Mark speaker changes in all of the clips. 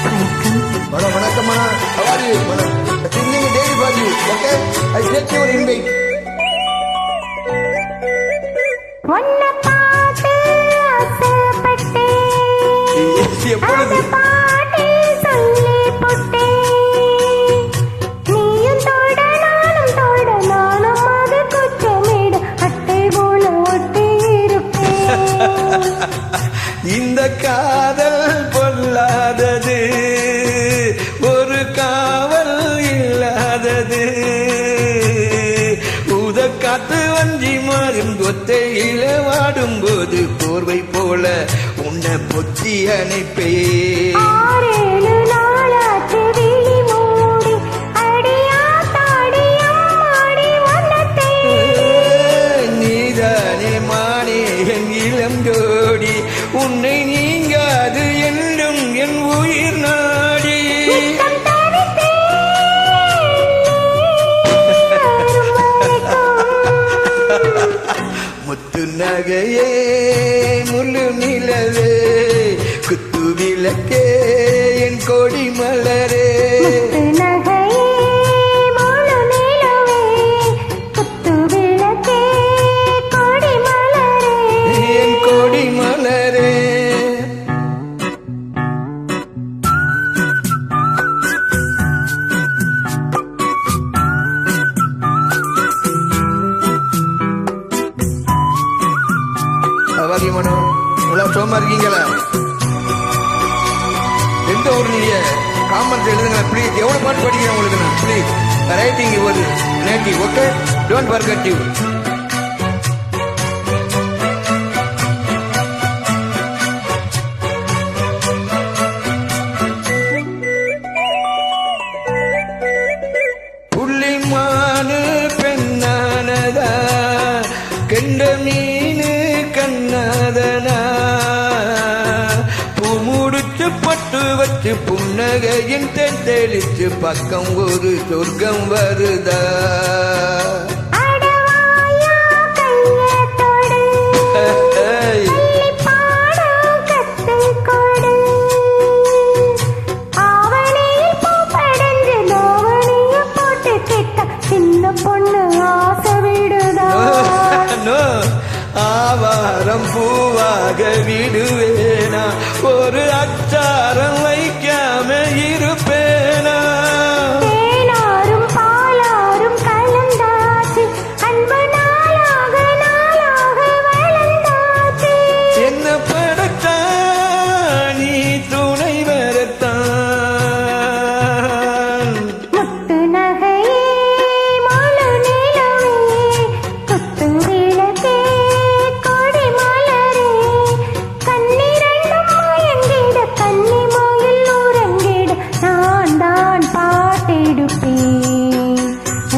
Speaker 1: Mana mana mana. How are you? Mana. Singing daily for you. Okay. I take your invite.
Speaker 2: உன்னை பார்த்து ஆசைப்பட்டேன்.
Speaker 1: எப்பொழுது?
Speaker 2: அந்த பாட்டை சொல்லி போட்டேன். நீயும் தொட நானும் அது குற்றமேடு அட்டை போல ஒட்டி இருப்பேன்.
Speaker 1: இந்த காதல் பொல்லாதது, ஒரு காவல் இல்லாதது. காத்து வஞ்சி மாறும் கொத்தையில வாடும் போது போர்வை போல உன்னை பொத்தி அணைப்பே.
Speaker 2: 6-7 நாளாச்சு விழி மூடி அடியாத்தாடியம்மாடி வந்தே.
Speaker 1: நீதானே மானே என் இளம் ஜோடி, உன்னை நீங்காது என்றும் என் உயிர் நாடி. முத்து நகையே முழு நிலவே, குத்து விளக்கே என் கொடி மலரே. என் கொடி மலரே. மனோ நல்லா சோமா இருக்கீங்களா? எந்த ஊர் நீங்க? காமெண்ட்ஸ் எழுதுங்க ப்ளீஸ். எவ்வளவு பாட்டு படிக்கிறேன் உங்களுக்கு நான் please. Writing your native. Okay, don't forget you. புள்ளிமானு பெண்ணானதா, கெண்ட மீனு கண்ணாதனா, பூ முடிச்சு பட்டு வச்சு புன்னகையின் தெளிச்சு பக்கம் ஒரு சொர்க்கம் வருதா? ஆவாரம் பூவாக விடுவேனா, ஒரு அச்சாரம் வைக்காம இருப்பேனா?
Speaker 2: தேனாரும் பாலாரும் கலந்தாச்சு, அன்பு நாளாக வளர்ந்தாச்சு.
Speaker 1: என்ன படத்தா நீ துணை வரத்தான்.
Speaker 2: முத்து நகையே முழு நிலவே, குத்து விளக்கே கொடி மலரே. கண்ணிரண்டும் மயங்கிட கன்னி மயில் உறங்கிட நான் தான் பாட்டெடுப்பேன்.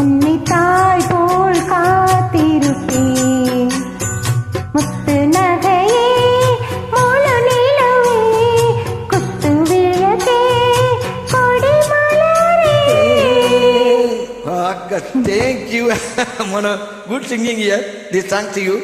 Speaker 2: உன்னை தாய் போல் காத்திருப்பேன். முத்து நகையே முழு நிலவே, குத்து விளக்கே கொடி மலரே.
Speaker 1: Thank you. Mona, good singing here. This song to you.